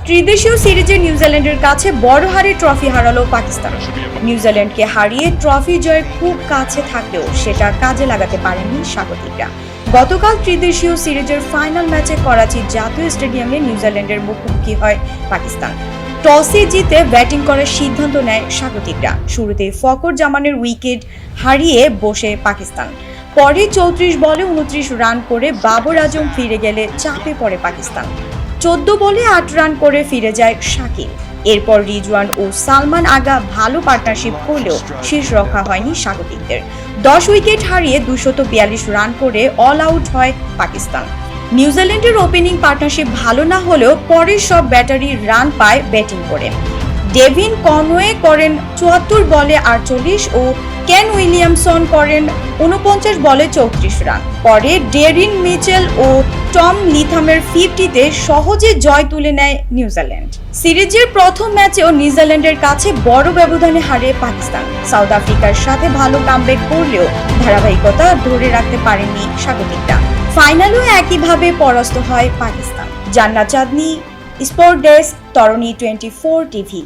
ত্রিদেশীয় সিরিজে নিউজিল্যান্ডের কাছে বড় হারে ট্রফি হারালো পাকিস্তান। নিউজিল্যান্ডকে হারিয়ে ট্রফি জয়ের খুব কাছে থাকলেও সেটা কাজে লাগাতে পারেনি স্বাগতিকরা। গতকাল ত্রিদেশীয় সিরিজের ফাইনাল ম্যাচে করাচি জাতীয় স্টেডিয়ামে নিউজিল্যান্ডের মুখোমুখি হয় পাকিস্তান। টসে জিতে ব্যাটিং করার সিদ্ধান্ত নেয় স্বাগতিকরা। শুরুতে ফখর জামানের উইকেট হারিয়ে বসে পাকিস্তান। পরে 34 বলে 29 রান করে বাবর আজম ফিরে গেলে চাপে পড়ে পাকিস্তান। 14 বলে 8 রান করে ফিরে যায় শাকিল। এরপর রিজওয়ান ও সালমান আগা ভালো পার্টনারশিপ করলেও শীর্ষ রক্ষা হয়নি স্বাগতিকদের। 10 উইকেট হারিয়ে 242 রান করে অল আউট হয় পাকিস্তান। নিউজিল্যান্ডের ওপেনিং পার্টনারশিপ ভালো না হলেও পরের সব ব্যাটারি রান পায় ব্যাটিং করে। ডেভিন কনওয়ে করেন 74 বলে 48 ও কেন উইলিয়ামসন করেন 49 বলে 34 রান। পরে ডেরিন মিচেল ও টম লিথামের 50-তে সহজে জয় তুলে নেয় নিউজিল্যান্ড। সিরিজের প্রথম ম্যাচেও নিউজিল্যান্ডের কাছে বড় ব্যবধানে হারে পাকিস্তান। সাউথ আফ্রিকার সাথে ভালো কামব্যাক করলেও ধারাবাহিকতা ধরে রাখতে পারেননি স্বাগতিকরা। ফাইনালেও একইভাবে পরাস্ত হয় পাকিস্তান। জান্নাত চাঁদনী, স্পোর্ট ডেস্ক, তরণী 24 টিভি।